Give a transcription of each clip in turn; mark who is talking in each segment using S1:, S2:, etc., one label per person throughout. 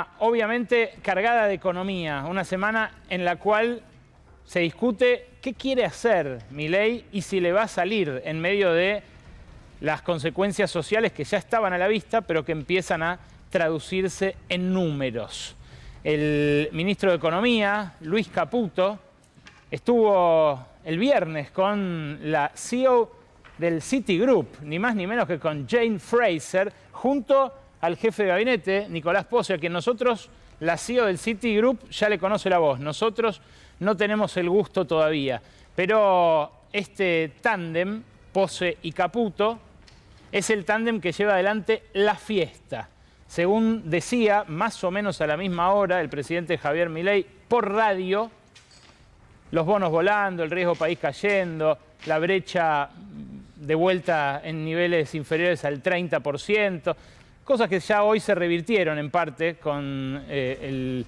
S1: semana obviamente cargada de economía, una semana en la cual se discute qué quiere hacer Milei y si le va a salir en medio de las consecuencias sociales que ya estaban a la vista, pero que empiezan a traducirse en números. El ministro de Economía, Luis Caputo, estuvo el viernes con la CEO del Citigroup, ni más ni menos que con Jane Fraser, junto al jefe de gabinete, Nicolás Pose, a quien nosotros, la CEO del Citigroup, ya le conoce la voz. Nosotros no tenemos el gusto todavía, pero este tándem, Pose y Caputo, es el tándem que lleva adelante la fiesta. Según decía, más o menos a la misma hora, el presidente Javier Milei por radio, los bonos volando, el riesgo país cayendo, la brecha de vuelta en niveles inferiores al 30%, cosas que ya hoy se revirtieron en parte con el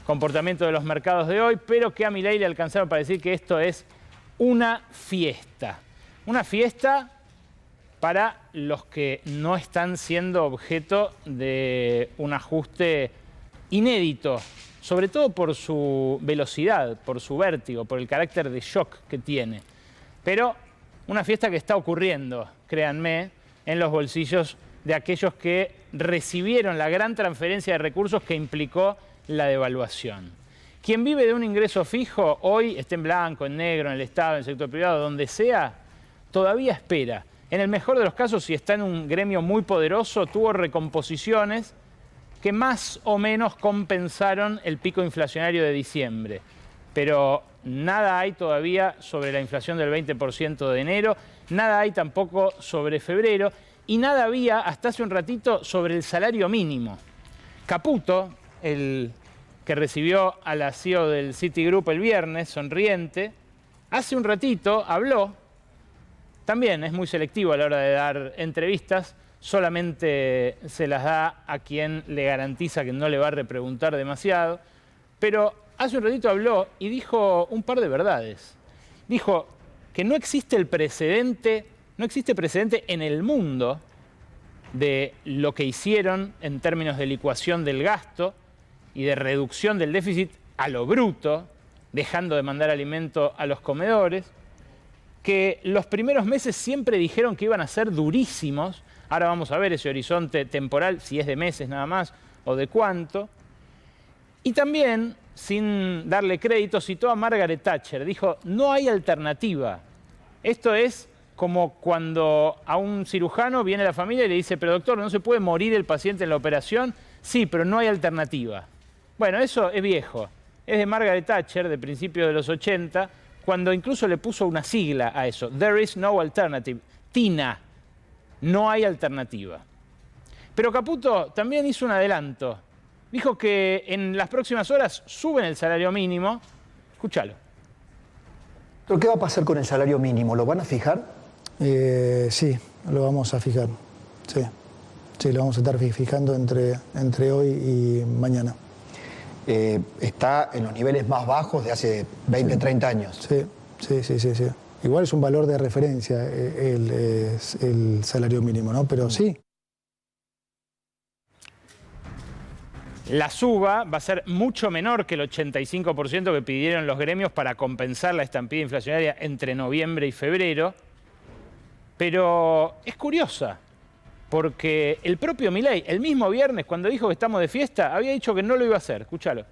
S1: comportamiento de los mercados de hoy, pero que a Milei le alcanzaron para decir que esto es una fiesta. Una fiesta para los que no están siendo objeto de un ajuste inédito, sobre todo por su velocidad, por su vértigo, por el carácter de shock que tiene. Pero una fiesta que está ocurriendo, créanme, en los bolsillos de aquellos que recibieron la gran transferencia de recursos que implicó la devaluación. Quien vive de un ingreso fijo, hoy esté en blanco, en negro, en el Estado, en el sector privado, donde sea, todavía espera. En el mejor de los casos, si está en un gremio muy poderoso, tuvo recomposiciones que más o menos compensaron el pico inflacionario de diciembre. Pero nada hay todavía sobre la inflación del 20% de enero, nada hay tampoco sobre febrero y nada había hasta hace un ratito sobre el salario mínimo. Caputo, el que recibió a la CEO del Citigroup el viernes, sonriente, hace un ratito habló, también es muy selectivo a la hora de dar entrevistas, solamente se las da a quien le garantiza que no le va a repreguntar demasiado, pero hace un ratito habló y dijo un par de verdades. Dijo que no existe precedente en el mundo de lo que hicieron en términos de licuación del gasto y de reducción del déficit a lo bruto, dejando de mandar alimento a los comedores, que los primeros meses siempre dijeron que iban a ser durísimos. Ahora vamos a ver ese horizonte temporal, si es de meses nada más o de cuánto. Y también, sin darle crédito, citó a Margaret Thatcher. Dijo, no hay alternativa. Esto es como cuando a un cirujano viene la familia y le dice, pero doctor, ¿no se puede morir el paciente en la operación? Sí, pero no hay alternativa. Bueno, eso es viejo. Es de Margaret Thatcher, de principios de los 80, cuando incluso le puso una sigla a eso. There is no alternative. TINA. No hay alternativa. Pero Caputo también hizo un adelanto. Dijo que en las próximas horas suben el salario mínimo. Escúchalo.
S2: ¿Qué va a pasar con el salario mínimo? ¿Lo van a fijar?
S3: Sí, lo vamos a fijar. Sí, lo vamos a estar fijando entre hoy y mañana.
S2: Está en los niveles más bajos de hace 20, 30 años.
S3: Sí. Igual es un valor de referencia el salario mínimo, ¿no? Pero sí.
S1: La suba va a ser mucho menor que el 85% que pidieron los gremios para compensar la estampida inflacionaria entre noviembre y febrero. Pero es curiosa, porque el propio Milei, el mismo viernes, cuando dijo que estamos de fiesta, había dicho que no lo iba a hacer. Escúchalo.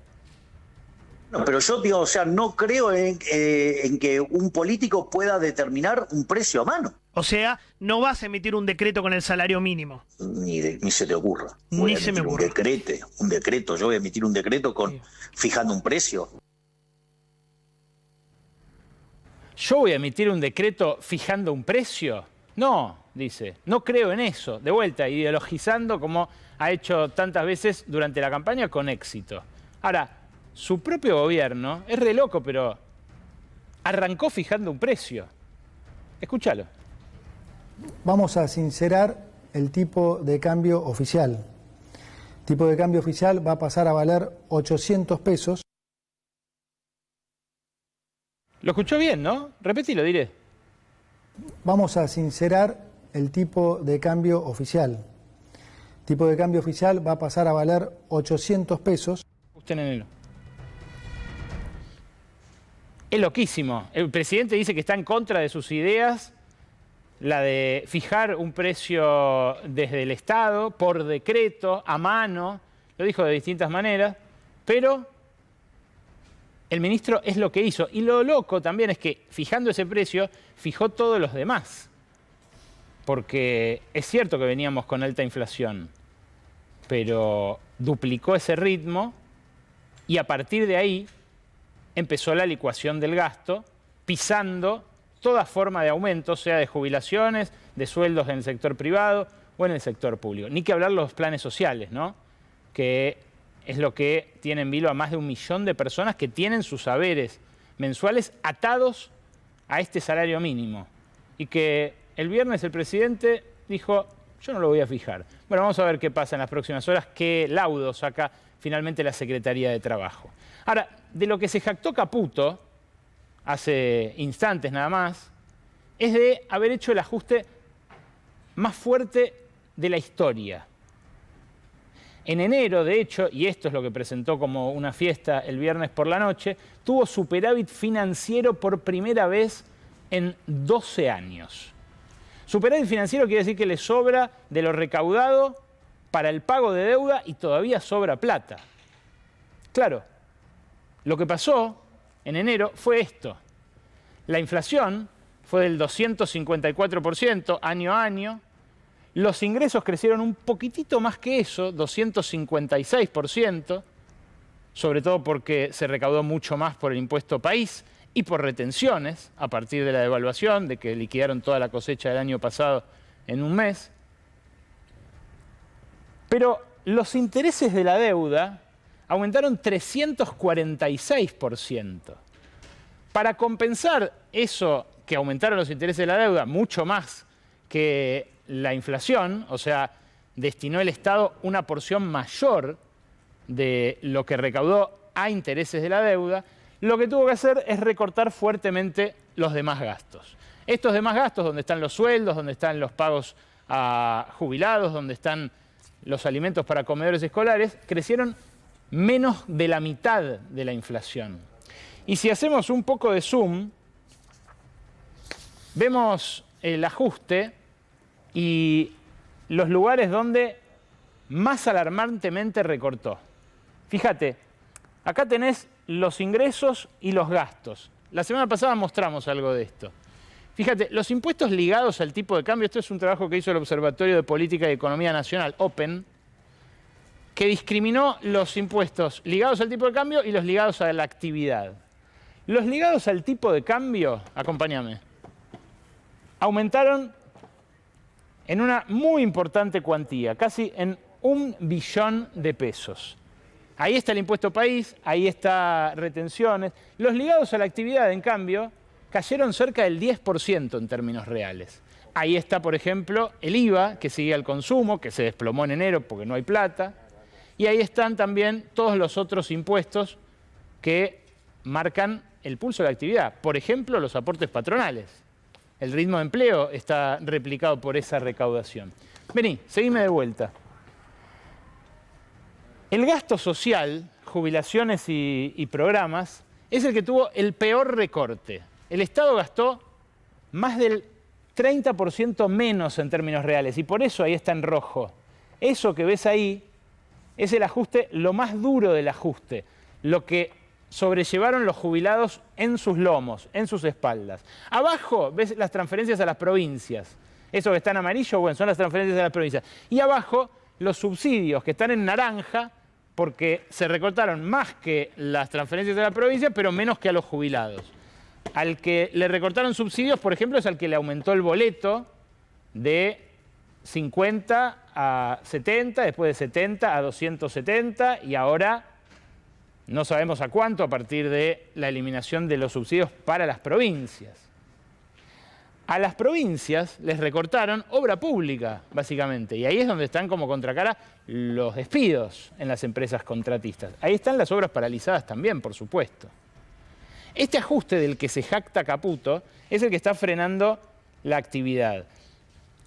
S4: No, pero yo digo, o sea, no creo en que un político pueda determinar un precio a mano.
S5: O sea, no vas a emitir un decreto con el salario mínimo.
S4: Ni se te ocurra.
S5: Ni se me ocurra.
S4: Un decreto, yo voy a emitir un decreto fijando un precio.
S1: ¿Yo voy a emitir un decreto fijando un precio? No, dice, no creo en eso. De vuelta, ideologizando como ha hecho tantas veces durante la campaña con éxito. Ahora, su propio gobierno, es re loco, pero arrancó fijando un precio. Escúchalo.
S3: Vamos a sincerar el tipo de cambio oficial. El tipo de cambio oficial va a pasar a valer 800 pesos.
S1: Lo escuchó bien, ¿no? Repetilo, diré.
S3: Vamos a sincerar el tipo de cambio oficial. tipo de cambio oficial va a pasar a valer 800 pesos.
S1: Usted en enero. Es loquísimo. El presidente dice que está en contra de sus ideas, la de fijar un precio desde el Estado, por decreto, a mano, lo dijo de distintas maneras, pero el ministro es lo que hizo. Y lo loco también es que fijando ese precio, fijó todos los demás. Porque es cierto que veníamos con alta inflación, pero duplicó ese ritmo y a partir de ahí empezó la licuación del gasto, pisando toda forma de aumento, sea de jubilaciones, de sueldos en el sector privado o en el sector público. Ni que hablar los planes sociales, ¿no? Que es lo que tiene en vilo a más de 1 millón de personas que tienen sus saberes mensuales atados a este salario mínimo. Y que el viernes el presidente dijo, yo no lo voy a fijar. Bueno, vamos a ver qué pasa en las próximas horas, qué laudo saca finalmente la Secretaría de Trabajo. Ahora, de lo que se jactó Caputo, hace instantes nada más, es de haber hecho el ajuste más fuerte de la historia. En enero, de hecho, y esto es lo que presentó como una fiesta el viernes por la noche, tuvo superávit financiero por primera vez en 12 años. Superávit financiero quiere decir que le sobra de lo recaudado para el pago de deuda y todavía sobra plata. Claro, lo que pasó en enero fue esto. La inflación fue del 254% año a año. Los ingresos crecieron un poquitito más que eso, 256%, sobre todo porque se recaudó mucho más por el impuesto país y por retenciones a partir de la devaluación, de que liquidaron toda la cosecha del año pasado en un mes. Pero los intereses de la deuda aumentaron 346%. Para compensar eso que aumentaron los intereses de la deuda, mucho más que la inflación, o sea, destinó el Estado una porción mayor de lo que recaudó a intereses de la deuda, lo que tuvo que hacer es recortar fuertemente los demás gastos. Estos demás gastos, donde están los sueldos, donde están los pagos a jubilados, donde están los alimentos para comedores escolares, crecieron menos de la mitad de la inflación. Y si hacemos un poco de zoom, vemos el ajuste y los lugares donde más alarmantemente recortó. Fíjate, acá tenés los ingresos y los gastos. La semana pasada mostramos algo de esto. Fíjate, los impuestos ligados al tipo de cambio, esto es un trabajo que hizo el Observatorio de Política y Economía Nacional, OPEN, que discriminó los impuestos ligados al tipo de cambio y los ligados a la actividad. Los ligados al tipo de cambio, acompáñame, aumentaron en una muy importante cuantía, casi en 1 billón de pesos. Ahí está el impuesto país, ahí está retenciones. Los ligados a la actividad, en cambio, cayeron cerca del 10% en términos reales. Ahí está, por ejemplo, el IVA, que sigue al consumo, que se desplomó en enero porque no hay plata. Y ahí están también todos los otros impuestos que marcan el pulso de la actividad. Por ejemplo, los aportes patronales. El ritmo de empleo está replicado por esa recaudación. Vení, seguime de vuelta. El gasto social, jubilaciones y programas, es el que tuvo el peor recorte. El Estado gastó más del 30% menos en términos reales y por eso ahí está en rojo. Eso que ves ahí es el ajuste, lo más duro del ajuste, lo que sobrellevaron los jubilados en sus lomos, en sus espaldas. Abajo ves las transferencias a las provincias. Eso que está en amarillo, bueno, son las transferencias a las provincias. Y abajo los subsidios que están en naranja porque se recortaron más que las transferencias a la provincia, pero menos que a los jubilados. Al que le recortaron subsidios, por ejemplo, es al que le aumentó el boleto de 50 a 70, después de 70 a 270 y ahora no sabemos a cuánto a partir de la eliminación de los subsidios para las provincias. A las provincias les recortaron obra pública, básicamente, y ahí es donde están como contracara los despidos en las empresas contratistas. Ahí están las obras paralizadas también, por supuesto. Este ajuste del que se jacta Caputo es el que está frenando la actividad.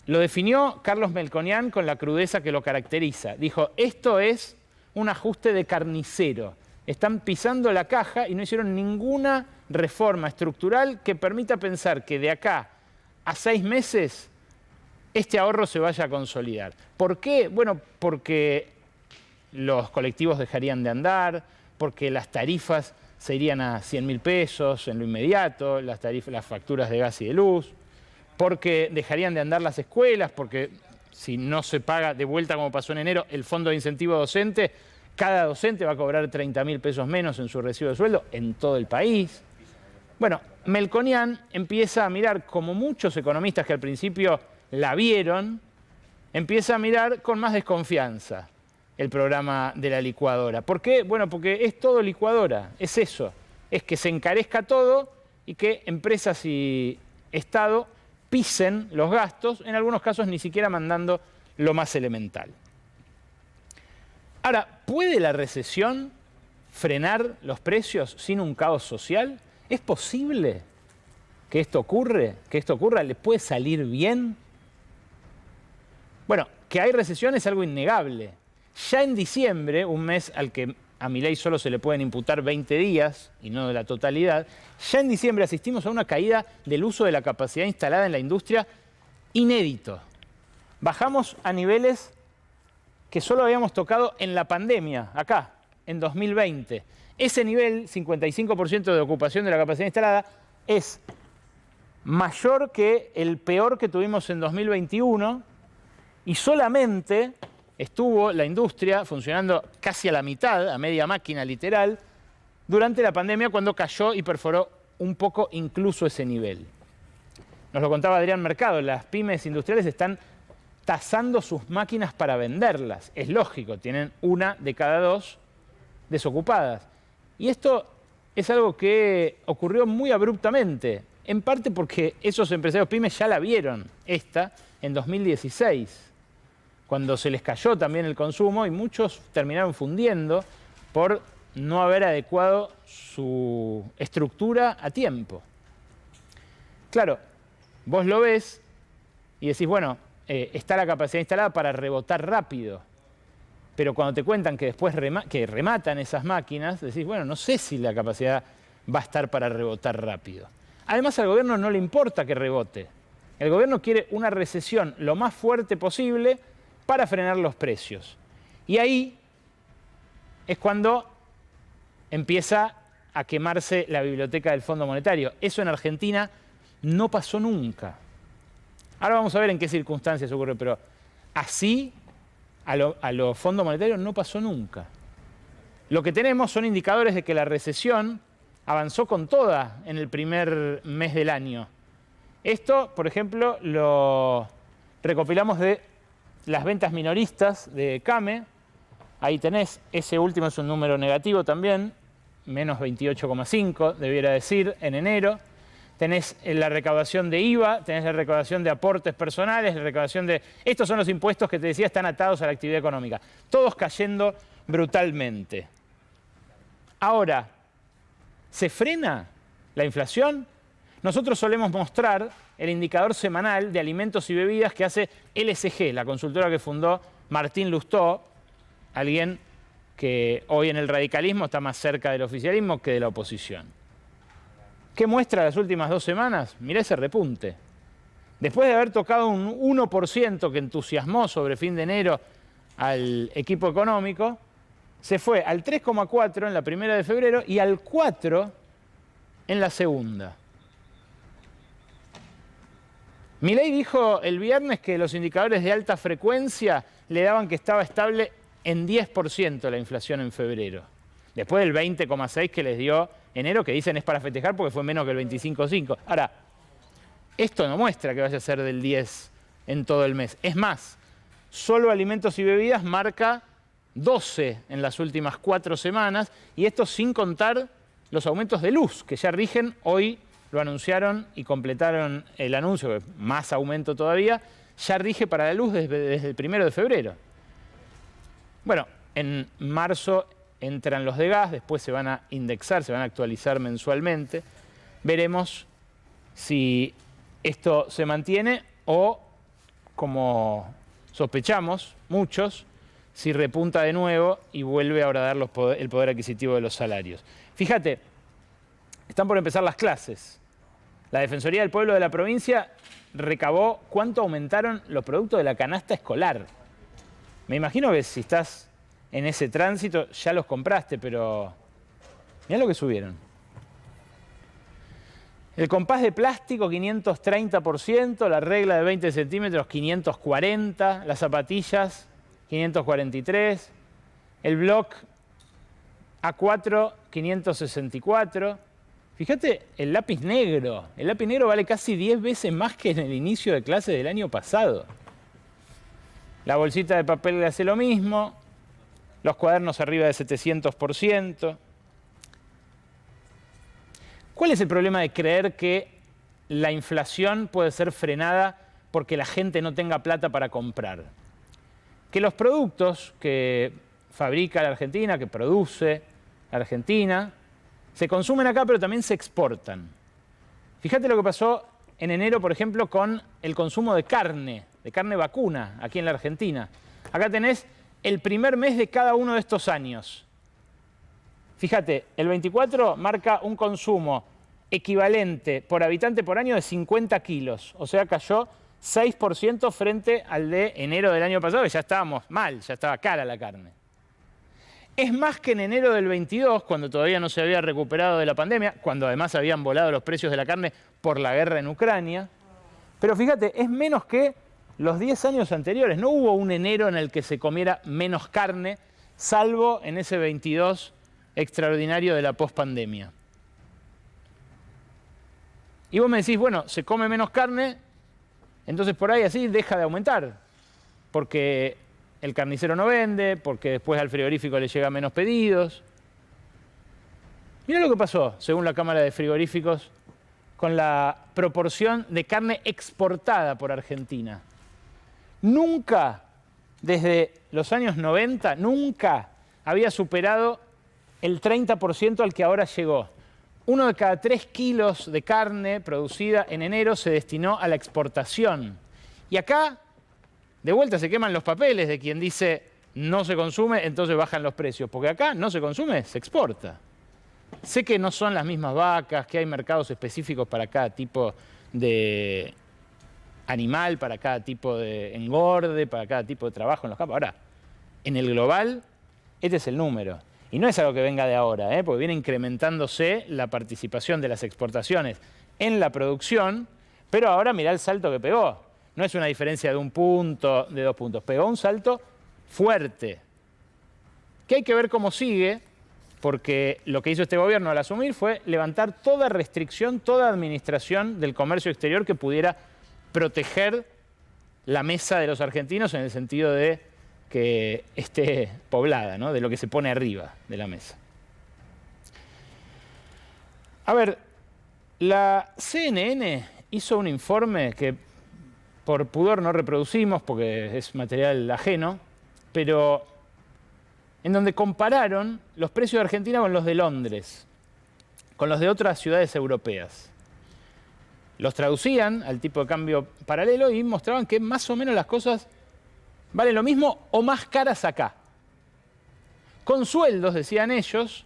S1: Lo definió Carlos Melconian con la crudeza que lo caracteriza. Dijo, esto es un ajuste de carnicero. Están pisando la caja y no hicieron ninguna reforma estructural que permita pensar que de acá a 6 meses este ahorro se vaya a consolidar. ¿Por qué? Bueno, porque los colectivos dejarían de andar, porque las tarifas se irían a 100.000 pesos en lo inmediato, las facturas de gas y de luz, porque dejarían de andar las escuelas, porque si no se paga de vuelta como pasó en enero el fondo de incentivo docente, cada docente va a cobrar 30.000 pesos menos en su recibo de sueldo en todo el país. Bueno, Melconian empieza a mirar, como muchos economistas que al principio la vieron, empieza a mirar con más desconfianza el programa de la licuadora. ¿Por qué? Bueno, porque es todo licuadora, es eso, es que se encarezca todo y que empresas y Estado pisen los gastos, en algunos casos ni siquiera mandando lo más elemental. Ahora, ¿puede la recesión frenar los precios sin un caos social? ¿Es posible que esto ocurra? ¿Le puede salir bien? Bueno, que hay recesión es algo innegable. Ya en diciembre, un mes al que a Milei solo se le pueden imputar 20 días y no de la totalidad, ya en diciembre asistimos a una caída del uso de la capacidad instalada en la industria inédito. Bajamos a niveles que solo habíamos tocado en la pandemia, acá, en 2020. Ese nivel, 55% de ocupación de la capacidad instalada, es mayor que el peor que tuvimos en 2021 y solamente estuvo la industria funcionando casi a la mitad, a media máquina literal, durante la pandemia cuando cayó y perforó un poco incluso ese nivel. Nos lo contaba Adrián Mercado, las pymes industriales están tasando sus máquinas para venderlas. Es lógico, tienen 1 de cada 2 desocupadas. Y esto es algo que ocurrió muy abruptamente, en parte porque esos empresarios pymes ya la vieron, esta, en 2016. Cuando se les cayó también el consumo y muchos terminaron fundiendo por no haber adecuado su estructura a tiempo. Claro, vos lo ves y decís, bueno, está la capacidad instalada para rebotar rápido, pero cuando te cuentan que después rematan esas máquinas, decís, bueno, no sé si la capacidad va a estar para rebotar rápido. Además, al gobierno no le importa que rebote. El gobierno quiere una recesión lo más fuerte posible para frenar los precios. Y ahí es cuando empieza a quemarse la biblioteca del Fondo Monetario. Eso en Argentina no pasó nunca. Ahora vamos a ver en qué circunstancias ocurre, pero así a los fondos monetarios no pasó nunca. Lo que tenemos son indicadores de que la recesión avanzó con toda en el primer mes del año. Esto, por ejemplo, lo recopilamos de las ventas minoristas de CAME. Ahí tenés, ese último es un número negativo también, menos 28,5 debiera decir en enero. Tenés la recaudación de IVA, tenés la recaudación de aportes personales, la recaudación de... Estos son los impuestos que te decía están atados a la actividad económica. Todos cayendo brutalmente. Ahora, ¿se frena la inflación? Nosotros solemos mostrar el indicador semanal de alimentos y bebidas que hace LSG, la consultora que fundó Martín Lustó, alguien que hoy en el radicalismo está más cerca del oficialismo que de la oposición. ¿Qué muestra las últimas 2 semanas? Mirá ese repunte. Después de haber tocado un 1% que entusiasmó sobre fin de enero al equipo económico, se fue al 3,4 en la primera de febrero y al 4 en la segunda. Milei dijo el viernes que los indicadores de alta frecuencia le daban que estaba estable en 10% la inflación en febrero. Después del 20,6 que les dio enero, que dicen es para festejar porque fue menos que el 25,5. Ahora, esto no muestra que vaya a ser del 10 en todo el mes. Es más, solo alimentos y bebidas marca 12 en las últimas 4 semanas, y esto sin contar los aumentos de luz, que ya rigen. Hoy lo anunciaron y completaron el anuncio, más aumento todavía, ya rige para la luz desde el 1 de febrero. Bueno, en marzo entran los de gas, después se van a indexar, se van a actualizar mensualmente. Veremos si esto se mantiene o como sospechamos muchos, si repunta de nuevo y vuelve a dar el poder adquisitivo de los salarios. Fíjate, están por empezar las clases. La Defensoría del Pueblo de la provincia recabó cuánto aumentaron los productos de la canasta escolar. Me imagino que si estás en ese tránsito ya los compraste, pero mirá lo que subieron. El compás de plástico, 530%, la regla de 20 centímetros, 540%, las zapatillas, 543%, el bloc A4, 564%. Fíjate, el lápiz negro vale casi 10 veces más que en el inicio de clase del año pasado. La bolsita de papel le hace lo mismo, los cuadernos arriba de 700%. ¿Cuál es el problema de creer que la inflación puede ser frenada porque la gente no tenga plata para comprar? Que los productos que fabrica la Argentina, que produce la Argentina, se consumen acá, pero también se exportan. Fíjate lo que pasó en enero, por ejemplo, con el consumo de carne vacuna, aquí en la Argentina. Acá tenés el primer mes de cada uno de estos años. Fíjate, el 24 marca un consumo equivalente por habitante por año de 50 kilos. O sea, cayó 6% frente al de enero del año pasado, que ya estábamos mal, ya estaba cara la carne. Es más que en enero del 22, cuando todavía no se había recuperado de la pandemia, cuando además habían volado los precios de la carne por la guerra en Ucrania. Pero fíjate, es menos que los 10 años anteriores. No hubo un enero en el que se comiera menos carne, salvo en ese 22 extraordinario de la pospandemia. Y vos me decís, bueno, se come menos carne, entonces por ahí así deja de aumentar, porque el carnicero no vende, porque después al frigorífico le llegan menos pedidos. Mirá lo que pasó, según la Cámara de Frigoríficos, con la proporción de carne exportada por Argentina. Nunca, desde los años 90, nunca había superado el 30% al que ahora llegó. 1 de cada 3 kilos de carne producida en enero se destinó a la exportación. Y acá, de vuelta, se queman los papeles de quien dice no se consume, entonces bajan los precios. Porque acá no se consume, se exporta. Sé que no son las mismas vacas, que hay mercados específicos para cada tipo de animal, para cada tipo de engorde, para cada tipo de trabajo en los campos. Ahora, en el global, este es el número. Y no es algo que venga de ahora, porque viene incrementándose la participación de las exportaciones en la producción, pero ahora mirá el salto que pegó. No es una diferencia de 1 punto, de 2 puntos. Pegó un salto fuerte, que hay que ver cómo sigue, porque lo que hizo este gobierno al asumir fue levantar toda restricción, toda administración del comercio exterior que pudiera proteger la mesa de los argentinos en el sentido de que esté poblada, ¿no?, de lo que se pone arriba de la mesa. A ver, la CNN hizo un informe que por pudor no reproducimos porque es material ajeno, pero en donde compararon los precios de Argentina con los de Londres, con los de otras ciudades europeas. Los traducían al tipo de cambio paralelo y mostraban que más o menos las cosas valen lo mismo o más caras acá. Con sueldos, decían ellos,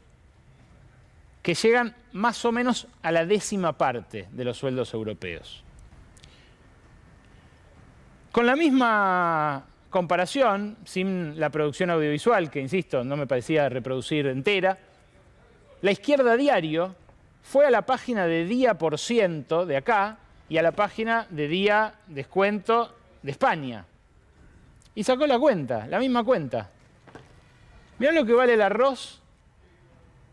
S1: que llegan más o menos a la 10ª parte de los sueldos europeos. Con la misma comparación, sin la producción audiovisual, que insisto, no me parecía reproducir entera, La Izquierda Diario fue a la página de Día por ciento de acá y a la página de Día Descuento de España. Y sacó la cuenta, la misma cuenta. Mirá lo que vale el arroz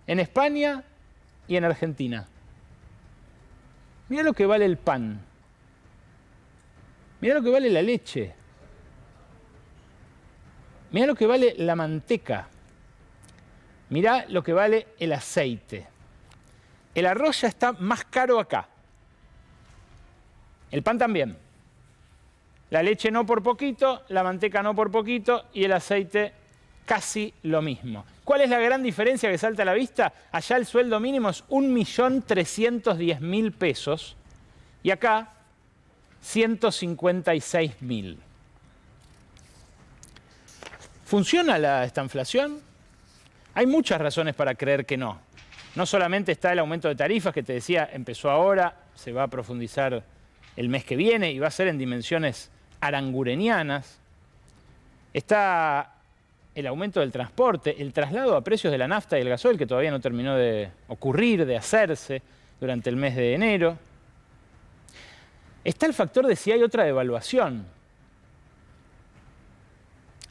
S1: en España y en Argentina. Mirá lo que vale el pan. Mirá lo que vale la leche. Mirá lo que vale la manteca. Mirá lo que vale el aceite. El arroz ya está más caro acá. El pan también. La leche no por poquito, la manteca no por poquito y el aceite casi lo mismo. ¿Cuál es la gran diferencia que salta a la vista? Allá el sueldo mínimo es 1.310.000 pesos y acá 156.000. ¿Funciona esta estanflación? Hay muchas razones para creer que no. No solamente está el aumento de tarifas, que te decía, empezó ahora, se va a profundizar el mes que viene y va a ser en dimensiones arangurenianas. Está el aumento del transporte, el traslado a precios de la nafta y el gasoil, que todavía no terminó de ocurrir, de hacerse durante el mes de enero. Está el factor de si hay otra devaluación.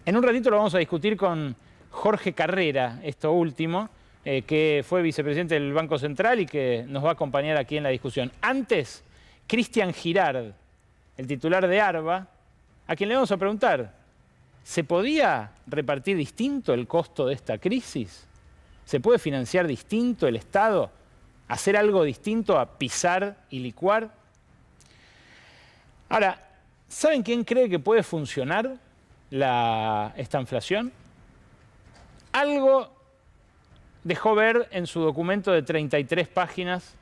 S1: En un ratito lo vamos a discutir con Jorge Carrera, esto último, que fue vicepresidente del Banco Central y que nos va a acompañar aquí en la discusión. Antes, Cristian Girard, el titular de ARBA, a quien le vamos a preguntar, ¿se podía repartir distinto el costo de esta crisis? ¿Se puede financiar distinto el Estado? ¿Hacer algo distinto a pisar y licuar? Ahora, ¿saben quién cree que puede funcionar esta inflación? Algo dejó ver en su documento de 33 páginas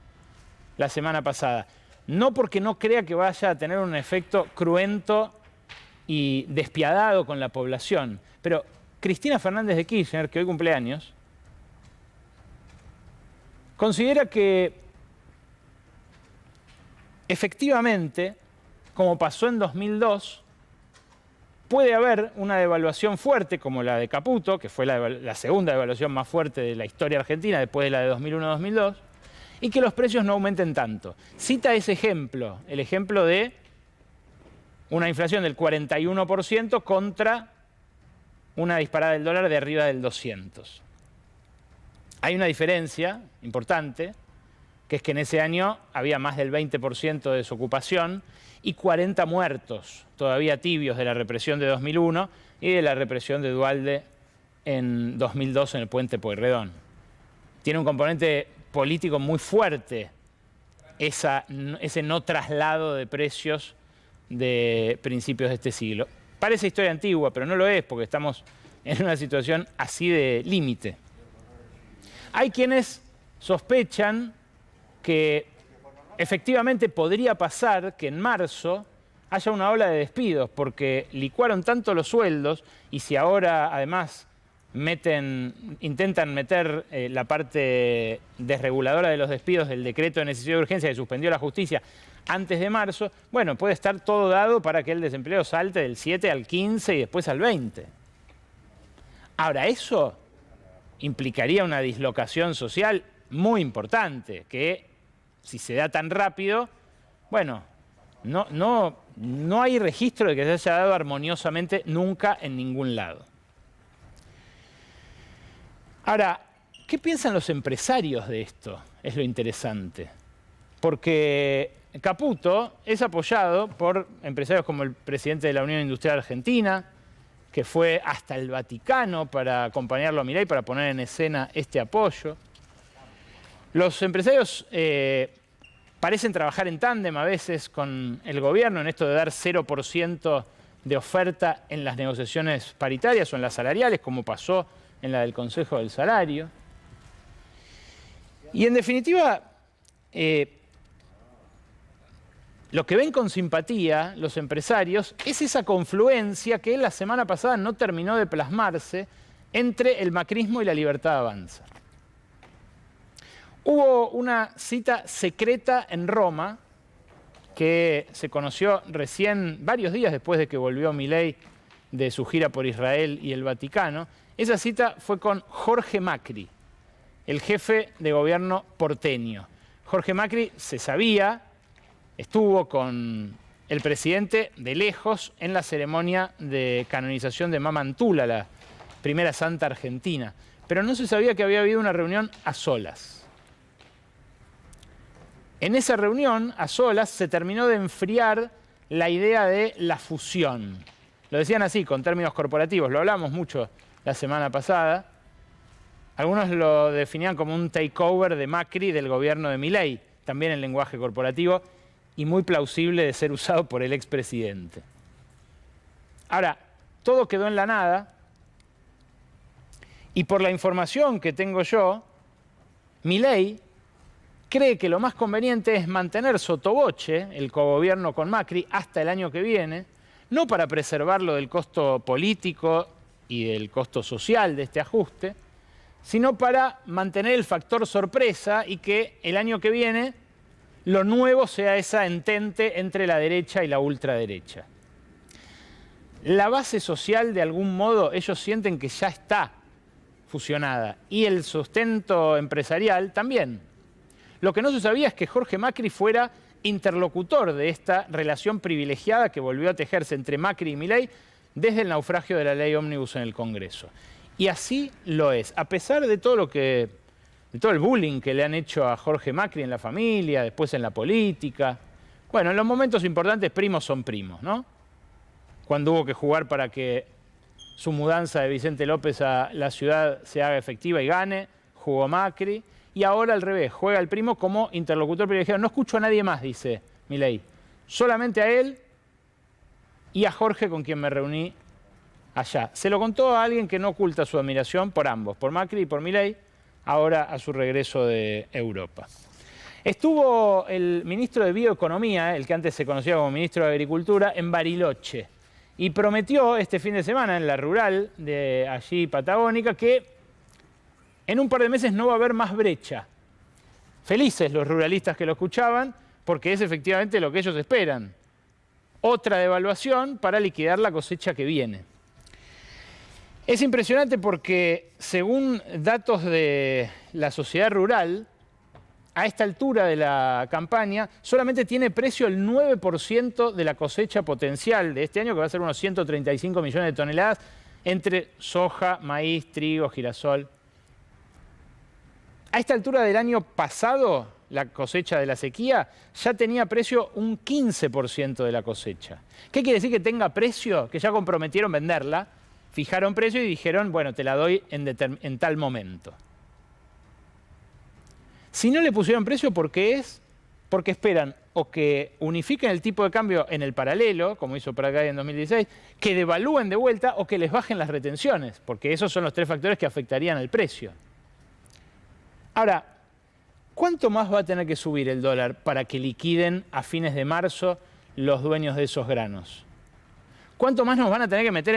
S1: la semana pasada. No porque no crea que vaya a tener un efecto cruento y despiadado con la población, pero Cristina Fernández de Kirchner, que hoy cumple años, considera que efectivamente, como pasó en 2002, puede haber una devaluación fuerte como la de Caputo, que fue la segunda devaluación más fuerte de la historia argentina después de la de 2001-2002, y que los precios no aumenten tanto. Cita ese ejemplo, el ejemplo de una inflación del 41% contra una disparada del dólar de arriba del 200. Hay una diferencia importante, que es que en ese año había más del 20% de desocupación y 40 muertos todavía tibios de la represión de 2001 y de la represión de Duhalde en 2002 en el puente Pueyrredón. Tiene un componente político muy fuerte ese no traslado de precios de principios de este siglo. Parece historia antigua, pero no lo es porque estamos en una situación así de límite. Hay quienes sospechan que efectivamente podría pasar que en marzo haya una ola de despidos porque licuaron tanto los sueldos y si ahora además intentan meter la parte desreguladora de los despidos del decreto de necesidad de urgencia que suspendió la justicia antes de marzo, bueno, puede estar todo dado para que el desempleo salte del 7 al 15 y después al 20. Ahora, eso implicaría una dislocación social muy importante, que si se da tan rápido, bueno, no hay registro de que se haya dado armoniosamente nunca en ningún lado. Ahora, ¿qué piensan los empresarios de esto? Es lo interesante. Porque Caputo es apoyado por empresarios como el presidente de la Unión Industrial Argentina, que fue hasta el Vaticano para acompañarlo a Milei, para poner en escena este apoyo. Los empresarios parecen trabajar en tándem a veces con el gobierno en esto de dar 0% de oferta en las negociaciones paritarias o en las salariales, como pasó en la del Consejo del Salario. Y en definitiva, lo que ven con simpatía los empresarios es esa confluencia que la semana pasada no terminó de plasmarse entre el macrismo y la Libertad Avanza. Hubo una cita secreta en Roma que se conoció recién varios días después de que volvió Milei de su gira por Israel y el Vaticano. Esa cita fue con Jorge Macri, el jefe de gobierno porteño. Jorge Macri se sabía, estuvo con el presidente de lejos en la ceremonia de canonización de Mama Antula, la primera santa argentina, pero no se sabía que había habido una reunión a solas. En esa reunión, a solas, se terminó de enfriar la idea de la fusión. Lo decían así, con términos corporativos, lo hablamos mucho la semana pasada. Algunos lo definían como un takeover de Macri del gobierno de Milei, también en lenguaje corporativo, y muy plausible de ser usado por el expresidente. Ahora, todo quedó en la nada, y por la información que tengo yo, Milei cree que lo más conveniente es mantener sottovoce el cogobierno con Macri hasta el año que viene, no para preservarlo del costo político y del costo social de este ajuste, sino para mantener el factor sorpresa y que el año que viene lo nuevo sea esa entente entre la derecha y la ultraderecha. La base social, de algún modo, ellos sienten que ya está fusionada, y el sustento empresarial también. Lo que no se sabía es que Jorge Macri fuera interlocutor de esta relación privilegiada que volvió a tejerse entre Macri y Milei desde el naufragio de la ley ómnibus en el Congreso. Y así lo es, a pesar de todo el bullying que le han hecho a Jorge Macri en la familia, después en la política. Bueno, en los momentos importantes primos son primos, ¿no? Cuando hubo que jugar para que su mudanza de Vicente López a la ciudad se haga efectiva y gane, jugó Macri. Y ahora al revés, juega el primo como interlocutor privilegiado. No escucho a nadie más, dice Milei. Solamente a él y a Jorge, con quien me reuní allá. Se lo contó a alguien que no oculta su admiración por ambos, por Macri y por Milei, ahora a su regreso de Europa. Estuvo el ministro de Bioeconomía, el que antes se conocía como ministro de Agricultura, en Bariloche. Y prometió este fin de semana en la rural de allí, Patagónica, que en un par de meses no va a haber más brecha. Felices los ruralistas que lo escuchaban, porque es efectivamente lo que ellos esperan. Otra devaluación para liquidar la cosecha que viene. Es impresionante porque, según datos de la sociedad rural, a esta altura de la campaña, solamente tiene precio el 9% de la cosecha potencial de este año, que va a ser unos 135 millones de toneladas, entre soja, maíz, trigo, girasol. A esta altura del año pasado, la cosecha de la sequía ya tenía precio un 15% de la cosecha. ¿Qué quiere decir que tenga precio? Que ya comprometieron venderla, fijaron precio y dijeron, bueno, te la doy en tal momento. Si no le pusieron precio, ¿por qué es? Porque esperan o que unifiquen el tipo de cambio en el paralelo, como hizo Paraguay en 2016, que devalúen de vuelta o que les bajen las retenciones, porque esos son los tres factores que afectarían al precio. Ahora, ¿cuánto más va a tener que subir el dólar para que liquiden a fines de marzo los dueños de esos granos? ¿Cuánto más nos van a tener que meter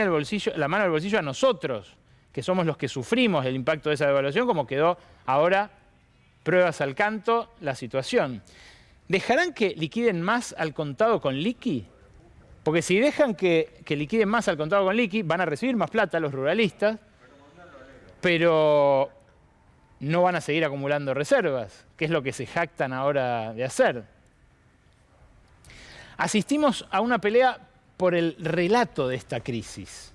S1: la mano al bolsillo a nosotros, que somos los que sufrimos el impacto de esa devaluación, como quedó ahora pruebas al canto la situación? ¿Dejarán que liquiden más al contado con liqui? Porque si dejan que liquiden más al contado con liqui, van a recibir más plata los ruralistas, pero no van a seguir acumulando reservas, que es lo que se jactan ahora de hacer. Asistimos a una pelea por el relato de esta crisis.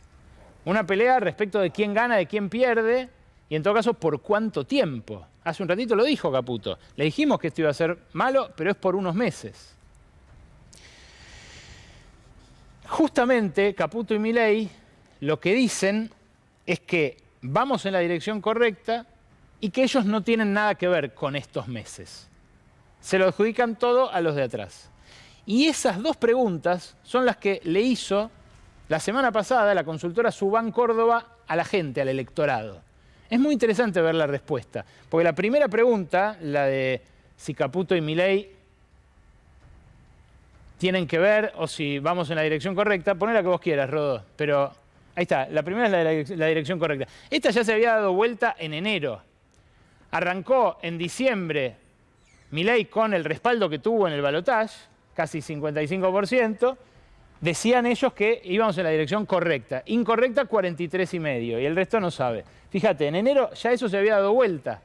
S1: Una pelea respecto de quién gana, de quién pierde, y en todo caso, por cuánto tiempo. Hace un ratito lo dijo Caputo. Le dijimos que esto iba a ser malo, pero es por unos meses. Justamente, Caputo y Milei lo que dicen es que vamos en la dirección correcta y que ellos no tienen nada que ver con estos meses. Se lo adjudican todo a los de atrás. Y esas dos preguntas son las que le hizo la semana pasada la consultora Subán Córdoba a la gente, al electorado. Es muy interesante ver la respuesta, porque la primera pregunta, la de si Caputo y Milei tienen que ver o si vamos en la dirección correcta, poné la que vos quieras, Rodó, pero ahí está, la primera es la dirección correcta. Esta ya se había dado vuelta en enero. Arrancó en diciembre Milei con el respaldo que tuvo en el balotaje, casi 55%, decían ellos que íbamos en la dirección correcta. Incorrecta, 43,5%, y el resto no sabe. Fíjate, en enero ya eso se había dado vuelta.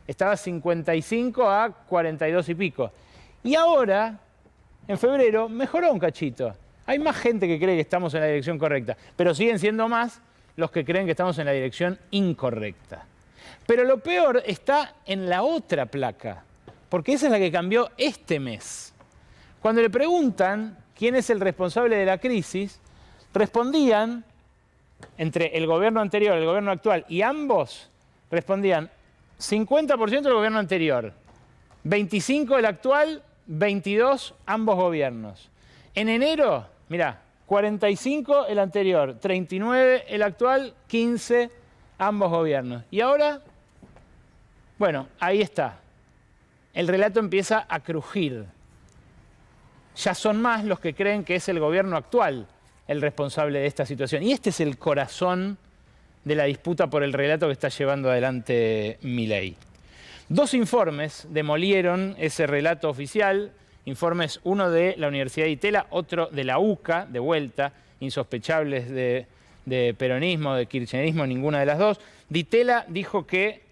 S1: Estaba 55 a 42 y pico. Y ahora, en febrero, mejoró un cachito. Hay más gente que cree que estamos en la dirección correcta, pero siguen siendo más los que creen que estamos en la dirección incorrecta. Pero lo peor está en la otra placa, porque esa es la que cambió este mes. Cuando le preguntan quién es el responsable de la crisis, respondían, entre el gobierno anterior y el gobierno actual, y ambos respondían 50% del gobierno anterior, 25% el actual, 22% ambos gobiernos. En enero, mirá, 45% el anterior, 39% el actual, 15% ambos gobiernos. Y ahora, bueno, ahí está. El relato empieza a crujir. Ya son más los que creen que es el gobierno actual el responsable de esta situación. Y este es el corazón de la disputa por el relato que está llevando adelante Milei. 2 informes demolieron ese relato oficial, informes, uno de la Universidad de Itela, otro de la UCA, de vuelta, insospechables de peronismo, de kirchnerismo, ninguna de las dos. Di Itela dijo que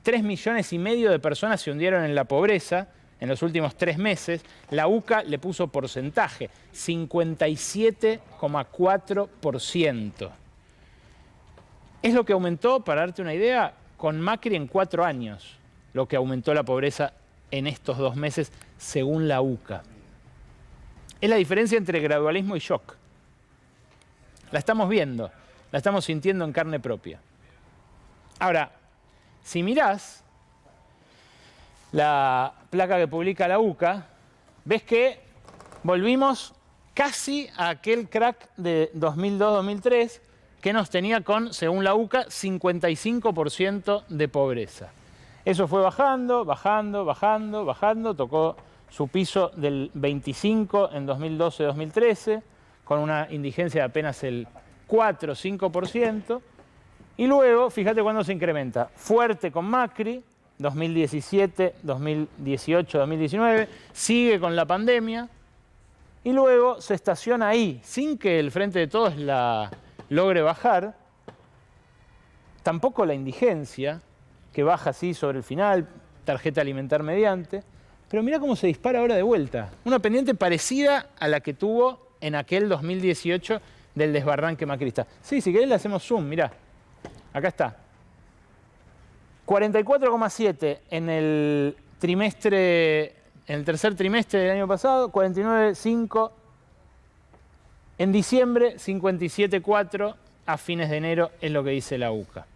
S1: 3,5 millones de personas se hundieron en la pobreza en los últimos 3 meses. La UCA le puso porcentaje, 57,4%. Es lo que aumentó, para darte una idea, con Macri en 4 años, lo que aumentó la pobreza en estos 2 meses, según la UCA. Es la diferencia entre gradualismo y shock. La estamos viendo, la estamos sintiendo en carne propia. Ahora, si mirás la placa que publica la UCA, ves que volvimos casi a aquel crack de 2002-2003 que nos tenía con, según la UCA, 55% de pobreza. Eso fue bajando, tocó su piso del 25 en 2012-2013, con una indigencia de apenas el 4 o 5%, y luego, fíjate cuándo se incrementa, fuerte con Macri, 2017, 2018, 2019, sigue con la pandemia, y luego se estaciona ahí, sin que el Frente de Todos la logre bajar, tampoco la indigencia, que baja así sobre el final, tarjeta alimentar mediante, pero mira cómo se dispara ahora de vuelta. Una pendiente parecida a la que tuvo en aquel 2018 del desbarranque macrista. Sí, si querés le hacemos zoom, mirá. Acá está. 44,7 en el tercer trimestre del año pasado, 49,5 en diciembre, 57,4 a fines de enero, es lo que dice la UCA.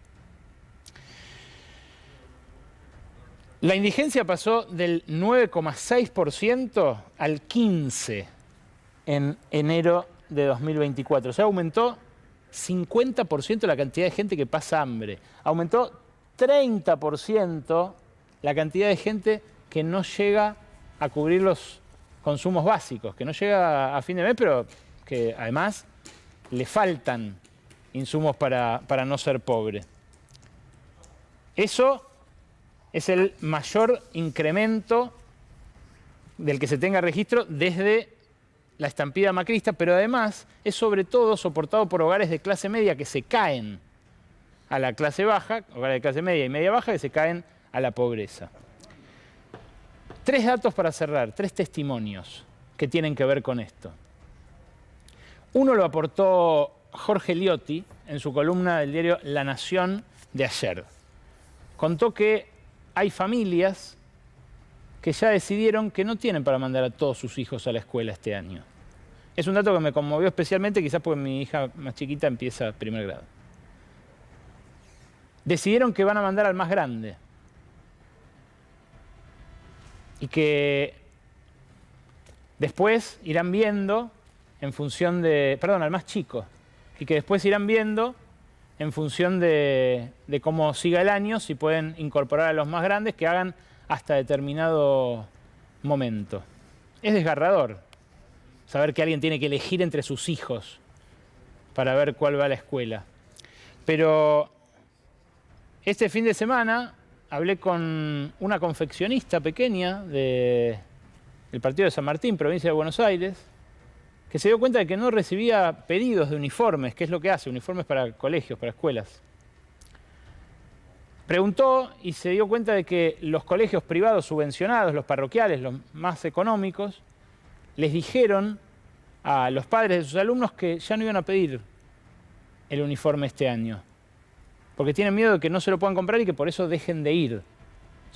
S1: La indigencia pasó del 9,6% al 15% en enero de 2024. O sea, aumentó 50% la cantidad de gente que pasa hambre. Aumentó 30% la cantidad de gente que no llega a cubrir los consumos básicos, que no llega a fin de mes, pero que además le faltan insumos para no ser pobre. Eso es el mayor incremento del que se tenga registro desde la estampida macrista, pero además es sobre todo soportado por hogares de clase media que se caen a la clase baja, hogares de clase media y media baja que se caen a la pobreza. 3 datos para cerrar, 3 testimonios que tienen que ver con esto. Uno lo aportó Jorge Liotti en su columna del diario La Nación de ayer. Contó que hay familias que ya decidieron que no tienen para mandar a todos sus hijos a la escuela este año. Es un dato que me conmovió especialmente, quizás porque mi hija más chiquita empieza primer grado. Decidieron que van a mandar al más grande. Y que después irán viendo en función de... Perdón, al más chico. Y que después irán viendo en función de cómo siga el año, si pueden incorporar a los más grandes, que hagan hasta determinado momento. Es desgarrador saber que alguien tiene que elegir entre sus hijos para ver cuál va a la escuela. Pero este fin de semana hablé con una confeccionista pequeña del partido de San Martín, provincia de Buenos Aires, que se dio cuenta de que no recibía pedidos de uniformes, que es lo que hace, uniformes para colegios, para escuelas. Preguntó y se dio cuenta de que los colegios privados subvencionados, los parroquiales, los más económicos, les dijeron a los padres de sus alumnos que ya no iban a pedir el uniforme este año, porque tienen miedo de que no se lo puedan comprar y que por eso dejen de ir.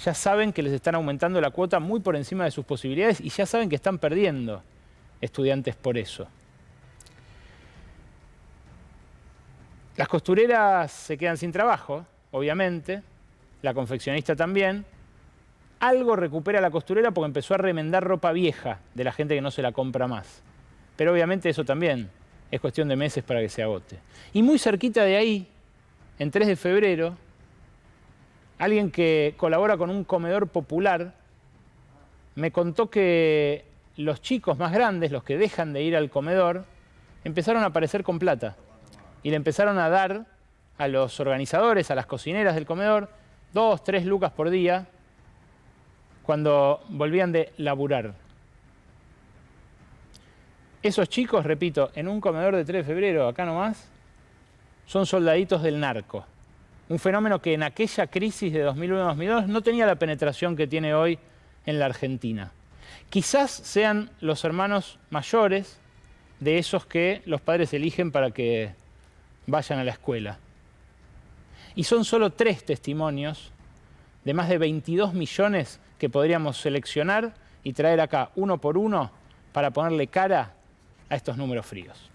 S1: Ya saben que les están aumentando la cuota muy por encima de sus posibilidades y ya saben que están perdiendo estudiantes por eso. Las costureras se quedan sin trabajo, obviamente, la confeccionista también. Algo recupera la costurera porque empezó a remendar ropa vieja de la gente que no se la compra más. Pero obviamente eso también es cuestión de meses para que se agote. Y muy cerquita de ahí, en 3 de febrero, alguien que colabora con un comedor popular me contó que los chicos más grandes, los que dejan de ir al comedor, empezaron a aparecer con plata y le empezaron a dar a los organizadores, a las cocineras del comedor, 2, 3 lucas por día cuando volvían de laburar. Esos chicos, repito, en un comedor de 3 de febrero, acá nomás, son soldaditos del narco. Un fenómeno que en aquella crisis de 2001-2002 no tenía la penetración que tiene hoy en la Argentina. Quizás sean los hermanos mayores de esos que los padres eligen para que vayan a la escuela. Y son solo 3 testimonios de más de 22 millones que podríamos seleccionar y traer acá uno por uno para ponerle cara a estos números fríos.